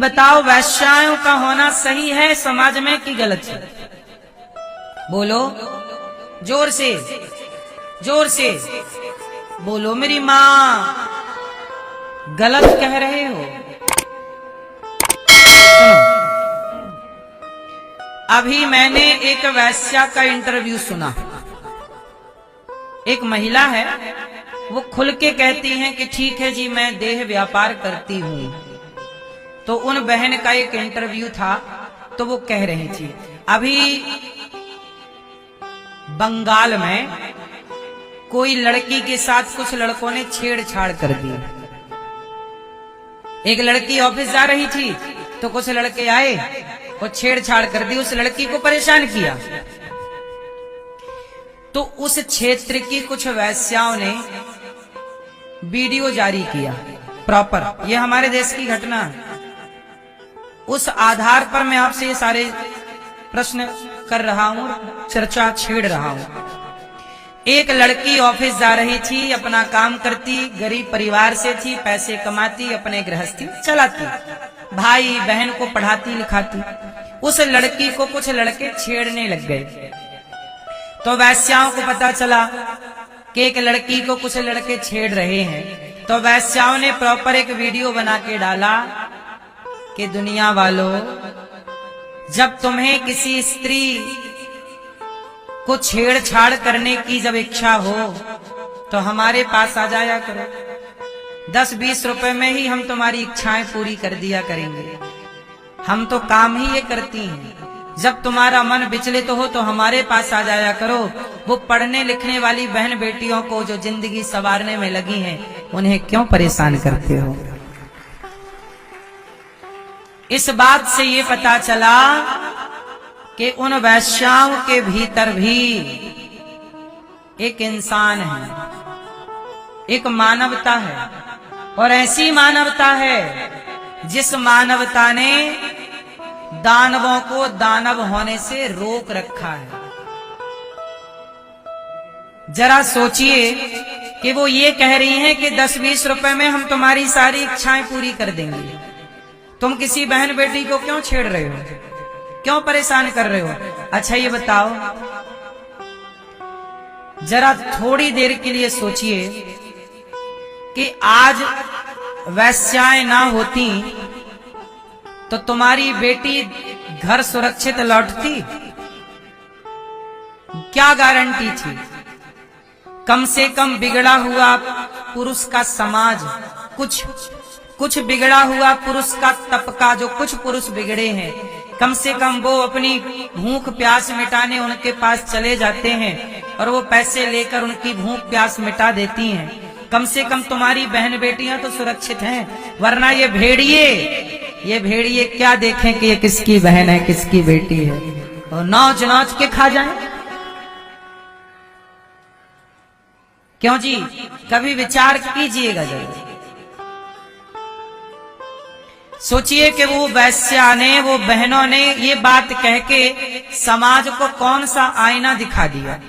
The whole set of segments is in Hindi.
बताओ वैश्याओं का होना सही है समाज में कि गलत है? बोलो जोर से, जोर से बोलो मेरी माँ, गलत कह रहे हो। सुनो, अभी मैंने एक वैश्या का इंटरव्यू सुना। एक महिला है, वो खुल के कहती हैं कि ठीक है जी मैं देह व्यापार करती हूं। तो उन बहन का एक इंटरव्यू था, तो वो कह रही थी अभी बंगाल में कोई लड़की के साथ कुछ लड़कों ने छेड़छाड़ कर दी। एक लड़की ऑफिस जा रही थी तो कुछ लड़के आए और छेड़छाड़ कर दी, उस लड़की को परेशान किया। तो उस क्षेत्र की कुछ वैश्याओं ने वीडियो जारी किया प्रॉपर, ये हमारे देश की घटना है। उस आधार पर मैं आपसे ये सारे प्रश्न कर रहा हूं, चर्चा छेड़ रहा हूं। एक लड़की ऑफिस जा रही थी, अपना काम करती, गरीब परिवार से थी, पैसे कमाती, अपने गृहस्थी चलाती, भाई बहन को पढ़ाती लिखाती। उस लड़की को कुछ लड़के छेड़ने लग गए। तो वैश्याओं को पता चला कि एक लड़की को कुछ लड़के छेड़ रहे हैं। तो वैश्याओं ने प्रॉपर एक वीडियो बना के डाला कि दुनिया वालों, जब तुम्हें किसी स्त्री को छेड़छाड़ करने की जब इच्छा हो तो हमारे पास आ जाया करो। 10-20 रुपए में ही हम तुम्हारी इच्छाएं पूरी कर दिया करेंगे। हम तो काम ही ये करती हैं। जब तुम्हारा मन विचलित हो तो हमारे पास आ जाया करो। वो पढ़ने लिखने वाली बहन बेटियों को जो जिंदगी संवारने में लगी हैं, उन्हें क्यों परेशान करते हो? इस बात से ये पता चला कि उन वैश्याओं के भीतर भी एक इंसान है, एक मानवता है। और ऐसी मानवता है जिस मानवता ने दानवों को दानव होने से रोक रखा है। जरा सोचिए कि वो ये कह रही हैं कि 10-20 रुपए में हम तुम्हारी सारी इच्छाएं पूरी कर देंगे। तुम किसी बहन बेटी को क्यों छेड़ रहे हो, क्यों परेशान कर रहे हो? अच्छा ये बताओ, जरा थोड़ी देर के लिए सोचिए कि आज वैश्याएं ना होती तो तुम्हारी बेटी घर सुरक्षित लौटती? क्या गारंटी थी? कम से कम बिगड़ा हुआ पुरुष का समाज, कुछ बिगड़ा हुआ पुरुष का तबका, जो कुछ पुरुष बिगड़े हैं, कम से कम वो अपनी भूख प्यास मिटाने उनके पास चले जाते हैं और वो पैसे लेकर उनकी भूख प्यास मिटा देती हैं। कम से कम तुम्हारी बहन बेटियां तो सुरक्षित हैं। वरना ये भेड़िए क्या देखें कि ये किसकी बहन है किसकी बेटी है, और नौच नौच के खा जाएं। क्यों जी? कभी विचार कीजिएगा जरूर। सोचिए कि वो वैश्या ने, वो बहनों ने ये बात कह के समाज को कौन सा आईना दिखा दिया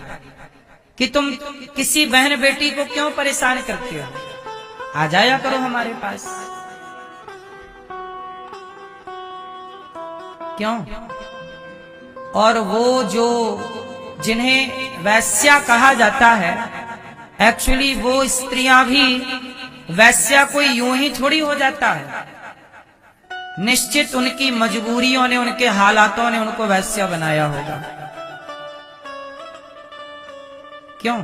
कि तुम किसी बहन बेटी को क्यों परेशान करते हो, आ जाया करो हमारे पास। क्यों? और वो जो जिन्हें वैश्या कहा जाता है, एक्चुअली वो स्त्रियां भी वैश्या कोई यूं ही थोड़ी हो जाता है। निश्चित उनकी मजबूरियों ने, उनके हालातों ने उनको वैश्या बनाया होगा। क्यों?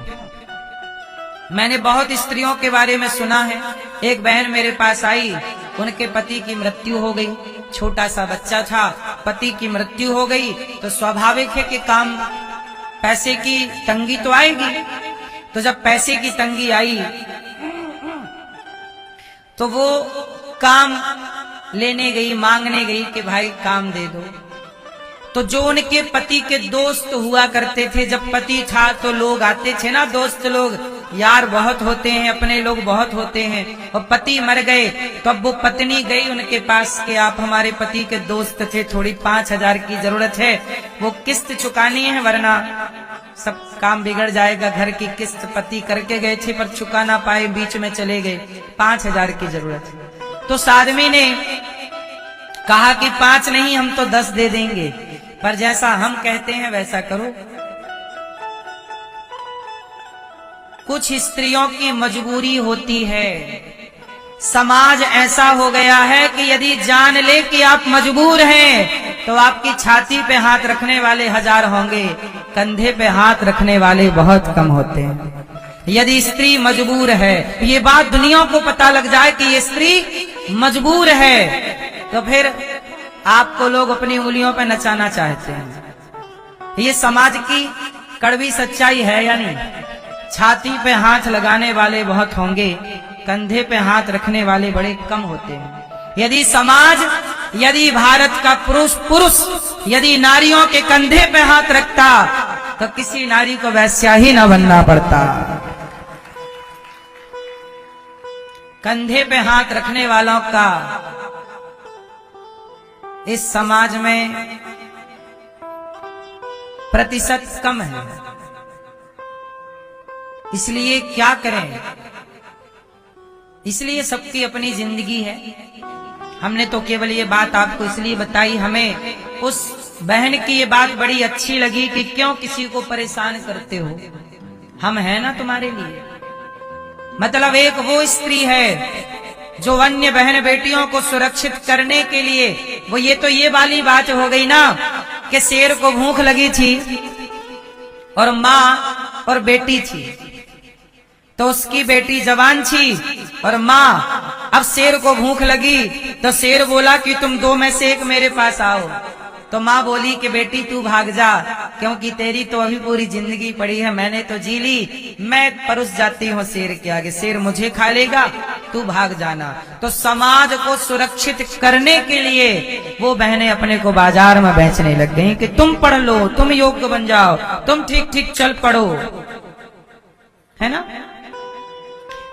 मैंने बहुत स्त्रियों के बारे में सुना है। एक बहन मेरे पास आई, उनके पति की मृत्यु हो गई, छोटा सा बच्चा था, पति की मृत्यु हो गई तो स्वाभाविक है कि काम पैसे की तंगी तो आएगी। तो जब पैसे की तंगी आई तो वो काम लेने गई, मांगने गई कि भाई काम दे दो। तो जो उनके पति के दोस्त हुआ करते थे, जब पति था तो लोग आते थे ना, दोस्त लोग, यार बहुत होते हैं, अपने लोग बहुत होते हैं। और पति मर गए तो अब वो पत्नी गई उनके पास कि आप हमारे पति के दोस्त थे, थोड़ी 5,000 की जरूरत है, वो किस्त चुकानी है वरना सब काम बिगड़ जाएगा। घर की किस्त पति करके गए थे पर चुका ना पाए, बीच में चले गए, 5,000 की जरूरत है। तो उस आदमी ने कहा कि 5 नहीं हम तो 10 दे देंगे, पर जैसा हम कहते हैं वैसा करो। कुछ स्त्रियों की मजबूरी होती है, समाज ऐसा हो गया है कि यदि जान ले कि आप मजबूर हैं तो आपकी छाती पे हाथ रखने वाले 1000 होंगे, कंधे पे हाथ रखने वाले बहुत कम होते हैं। यदि स्त्री मजबूर है, ये बात दुनिया को पता लग जाए कि ये स्त्री मजबूर है, तो फिर आपको लोग अपनी उंगलियों पे नचाना चाहते हैं। ये समाज की कड़वी सच्चाई है या नहीं? छाती पे हाथ लगाने वाले बहुत होंगे, कंधे पे हाथ रखने वाले बड़े कम होते हैं। यदि समाज, यदि भारत का पुरुष यदि नारियों के कंधे पे हाथ रखता तो किसी नारी को वैश्या ही न बनना पड़ता। कंधे पे हाथ रखने वालों का इस समाज में प्रतिशत कम है। इसलिए क्या करें? इसलिए सबकी अपनी जिंदगी है। हमने तो केवल ये बात आपको इसलिए बताई, हमें उस बहन की ये बात बड़ी अच्छी लगी कि क्यों किसी को परेशान करते हो, हम हैं ना तुम्हारे लिए। मतलब एक वो स्त्री है जो अन्य बहन बेटियों को सुरक्षित करने के लिए, वो ये वाली बात हो गई ना कि शेर को भूख लगी थी और माँ और बेटी थी, तो उसकी बेटी जवान थी और माँ, अब शेर को भूख लगी तो शेर बोला कि तुम 2 में से एक मेरे पास आओ। तो माँ बोली कि बेटी तू भाग जा, क्योंकि तेरी तो अभी पूरी जिंदगी पड़ी है, मैंने तो जी ली, मैं परुस जाती हूँ शेर के आगे, शेर मुझे खा लेगा, तू भाग जाना। तो समाज को सुरक्षित करने के लिए वो बहनें अपने को बाजार में बेचने लग गई कि तुम पढ़ लो, तुम योग्य बन जाओ, तुम ठीक ठीक चल पड़ो, है ना।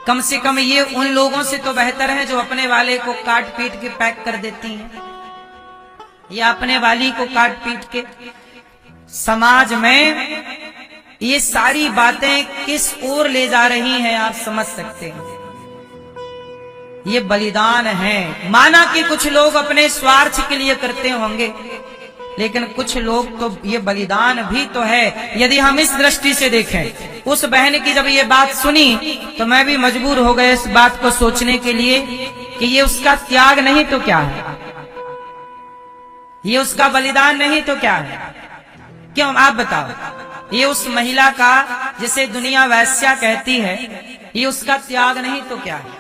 कम से कम ये उन लोगों से तो बेहतर है जो अपने वाले को काट पीट के पैक कर देती हैं, या अपने वाली को काट पीट के। समाज में ये सारी बातें किस ओर ले जा रही हैं आप समझ सकते हैं। ये बलिदान है। माना कि कुछ लोग अपने स्वार्थ के लिए करते होंगे, लेकिन कुछ लोग तो ये बलिदान भी तो है। यदि हम इस दृष्टि से देखें, उस बहन की जब ये बात सुनी तो मैं भी मजबूर हो गया इस बात को सोचने के लिए कि ये उसका त्याग नहीं तो क्या है, ये उसका बलिदान नहीं तो क्या है। क्यों आप बताओ, ये उस महिला का जिसे दुनिया वैश्या कहती है, ये उसका त्याग नहीं तो क्या है।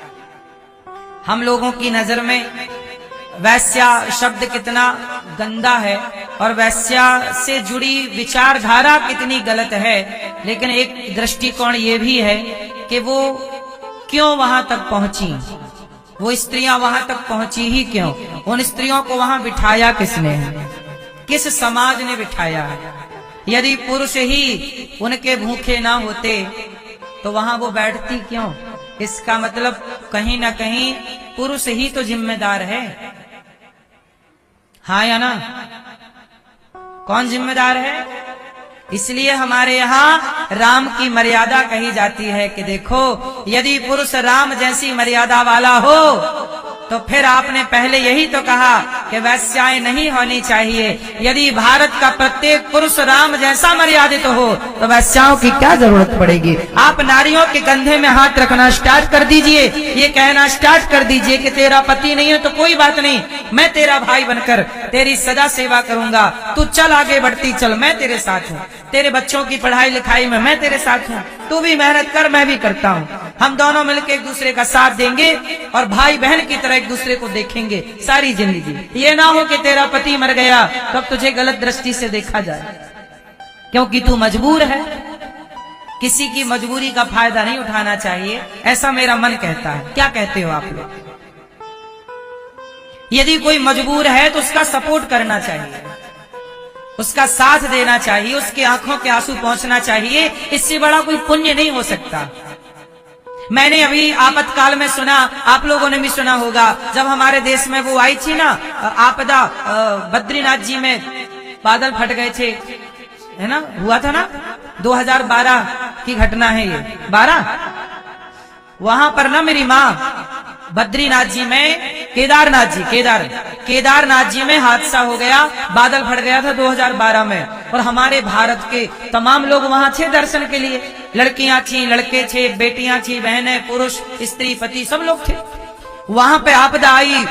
हम लोगों की नजर में वैश्या शब्द कितना गंदा है और वैश्या से जुड़ी विचारधारा कितनी गलत है, लेकिन एक दृष्टिकोण ये भी है कि वो क्यों वहां तक पहुंची, वो स्त्रियां वहां तक पहुंची ही क्यों, उन स्त्रियों को वहां बिठाया किसने है, किस समाज ने बिठाया है। यदि पुरुष ही उनके भूखे ना होते तो वहां वो बैठती क्यों। इसका मतलब कहीं ना कहीं पुरुष ही तो जिम्मेदार है, हाँ या ना। कौन जिम्मेदार है? इसलिए हमारे यहाँ राम की मर्यादा कही जाती है कि देखो, यदि पुरुष राम जैसी मर्यादा वाला हो तो फिर आपने पहले यही तो कहा कि वैश्याएं नहीं होनी चाहिए। यदि भारत का प्रत्येक पुरुष राम जैसा मर्यादित हो तो वैश्याओं की क्या जरूरत पड़ेगी। आप नारियों के कंधे में हाथ रखना स्टार्ट कर दीजिए, ये कहना स्टार्ट कर दीजिए कि तेरा पति नहीं है तो कोई बात नहीं, मैं तेरा भाई बनकर तेरी सदा सेवा करूंगा, तू चल आगे बढ़ती चल, मैं तेरे साथ हूँ, तेरे बच्चों की पढ़ाई लिखाई में मैं तेरे साथ हूँ, तू भी मेहनत कर मैं भी करता हूँ, हम दोनों मिलकर एक दूसरे का साथ देंगे और भाई बहन की तरह एक दूसरे को देखेंगे सारी जिंदगी। ये ना हो कि तेरा पति मर गया तब तुझे गलत दृष्टि से देखा जाए, क्योंकि तू मजबूर है। किसी की मजबूरी का फायदा नहीं उठाना चाहिए, ऐसा मेरा मन कहता है। क्या कहते हो आप लोग? यदि कोई मजबूर है तो उसका सपोर्ट करना चाहिए, उसका साथ देना चाहिए, उसके आंखों के आंसू पहुंचना चाहिए। इससे बड़ा कोई पुण्य नहीं हो सकता। मैंने अभी आपातकाल में सुना, आप लोगों ने भी सुना होगा, जब हमारे देश में वो आई थी ना आपदा, बद्रीनाथ जी में बादल फट गए थे, है ना, हुआ था ना, 2012 की घटना है ये, 12। वहां पर ना मेरी माँ बद्रीनाथ जी में केदारनाथ जी में हादसा हो गया, बादल फट गया था 2012 में, और हमारे भारत के तमाम लोग वहां थे दर्शन के लिए। लड़कियां थी, लड़के थे, बेटियां थी, बहनें, पुरुष, स्त्री, पति, सब लोग थे। वहां पे आपदा आई,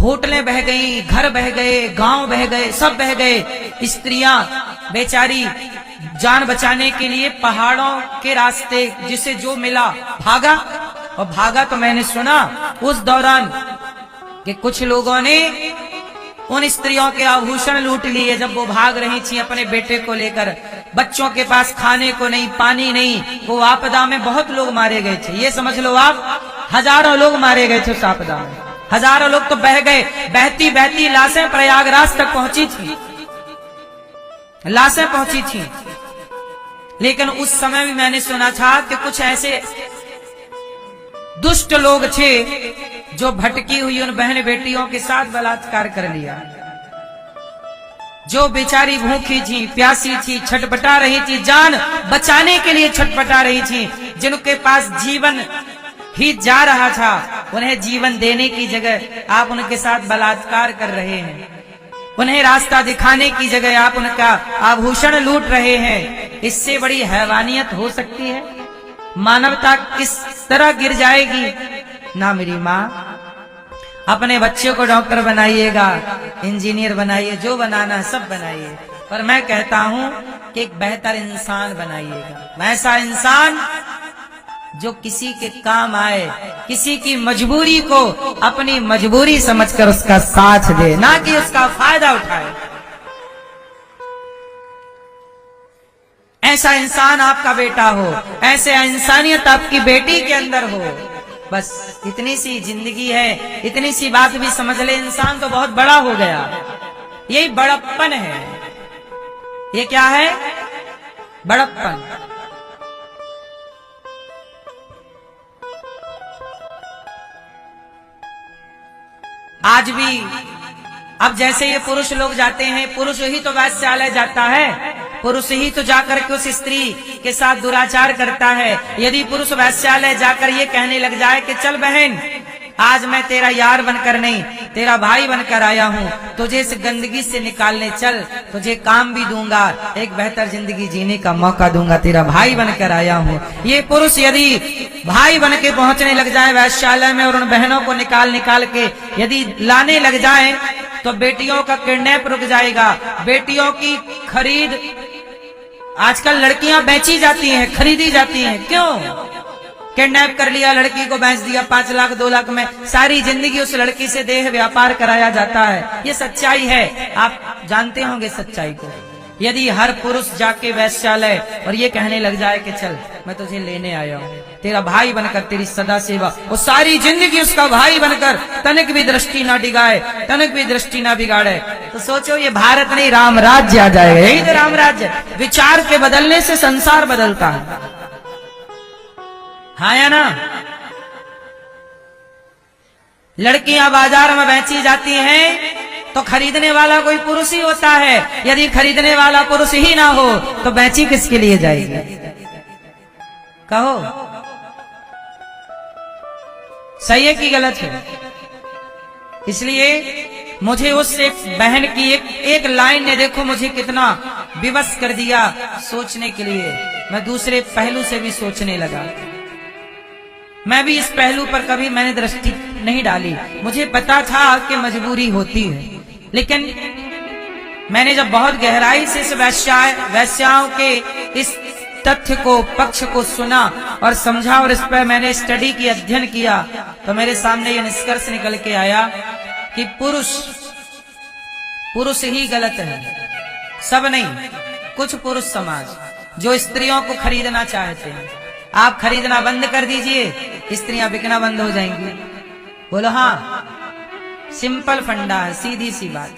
होटलें बह गई, घर बह गए, गांव बह गए, सब बह गए। स्त्रियां बेचारी जान बचाने के लिए पहाड़ों के रास्ते जिसे जो मिला भागा। और भागा तो मैंने सुना उस दौरान कि कुछ लोगों ने उन स्त्रियों के आभूषण लूट लिए जब वो भाग रही थी अपने बेटे को लेकर। बच्चों के पास खाने को नहीं, पानी नहीं। वो आपदा में बहुत लोग मारे गए थे, ये समझ लो आप, हजारों लोग मारे गए थे उस आपदा में। हजारों लोग तो बह गए। बहती बहती लाशें प्रयागराज तक पहुंची थी, लाशें पहुंची थी। लेकिन उस समय भी मैंने सुना था कि कुछ ऐसे दुष्ट लोग थे जो भटकी हुई उन बहन बेटियों के साथ बलात्कार कर लिया। जो बेचारी भूखी थी, प्यासी थी, छटपटा रही थी, जान बचाने के लिए छटपटा रही थी, जिनके पास जीवन ही जा रहा था, उन्हें जीवन देने की जगह आप उनके साथ बलात्कार कर रहे हैं। उन्हें रास्ता दिखाने की जगह आप उनका आभूषण लूट रहे हैं। इससे बड़ी हैवानियत हो सकती है? मानवता किस तरह गिर जाएगी? ना मेरी माँ, अपने बच्चे को डॉक्टर बनाइएगा, इंजीनियर बनाइए, जो बनाना है सब बनाइए, पर मैं कहता हूं कि एक बेहतर इंसान बनाइएगा। ऐसा इंसान जो किसी के काम आए, किसी की मजबूरी को अपनी मजबूरी समझकर उसका साथ दे, ना कि उसका फायदा उठाए। ऐसा इंसान आपका बेटा हो, ऐसे इंसानियत आपकी बेटी के अंदर हो। बस इतनी सी जिंदगी है, इतनी सी बात भी समझ ले, इंसान तो बहुत बड़ा हो गया। यही बड़प्पन है। ये क्या है? बड़प्पन। आज भी अब जैसे ये पुरुष लोग जाते हैं, पुरुष ही तो वैश्यालय जाता है, पुरुष ही तो जाकर के उस स्त्री के साथ दुराचार करता है। यदि पुरुष वैश्यालय जाकर ये कहने लग जाए कि चल बहन, आज मैं तेरा यार बनकर नहीं, तेरा भाई बनकर आया हूँ, तुझे इस गंदगी से निकालने चल, तुझे काम भी दूंगा, एक बेहतर जिंदगी जीने का मौका दूंगा, तेरा भाई बनकर आया हूँ। ये पुरुष यदि भाई बन के पहुंचने लग जाए वैश्यालय में और उन बहनों को निकाल के यदि लाने लग जाए, तो बेटियों का किडनैप रुक जाएगा। बेटियों की खरीद, आजकल लड़कियां बेची जाती हैं, खरीदी जाती हैं। क्यों? किडनैप कर लिया, लड़की को बेच दिया, 5 लाख 2 लाख में सारी जिंदगी उस लड़की से देह व्यापार कराया जाता है। ये सच्चाई है, आप जानते होंगे सच्चाई को। यदि हर पुरुष जाके वैश्यालय और ये कहने लग जाए कि चल मैं तुझे लेने आया हूँ, तेरा भाई बनकर, तेरी सदा सेवा, वो सारी जिंदगी उसका भाई बनकर तनिक भी दृष्टि ना डिगाए, तनिक भी दृष्टि ना बिगाड़े, तो सोचो ये भारत नहीं राम राज्य आ जाएगा। यही तो राम राज्य। विचार के बदलने से संसार बदलता है, हाँ या ना? लड़कियां बाजार में बेची जाती हैं तो खरीदने वाला कोई पुरुष ही होता है। यदि खरीदने वाला पुरुष ही ना हो तो बेची किसके लिए जाएगी? कहो, सही है कि गलत है? इसलिए मुझे उस एक बहन की एक लाइन ने देखो मुझे कितना विवश कर दिया सोचने के लिए। मैं दूसरे पहलू से भी सोचने लगा। मैं भी इस पहलू पर कभी मैंने दृष्टि नहीं डाली। मुझे पता था कि मजबूरी होती है, लेकिन मैंने जब बहुत गहराई से इस वैश्याओं के इस तथ्य को, पक्ष को सुना और समझा और इस पर मैंने स्टडी की, अध्ययन किया, तो मेरे सामने ये निष्कर्ष निकल के आया कि पुरुष ही गलत है, सब नहीं। कुछ पुरुष समाज जो स्त्रियों को खरीदना चाहते हैं, आप खरीदना बंद कर दीजिए, स्त्रियां बिकना बंद हो जाएंगी। बोलो हाँ, सिंपल फंडा है, सीधी सी बात।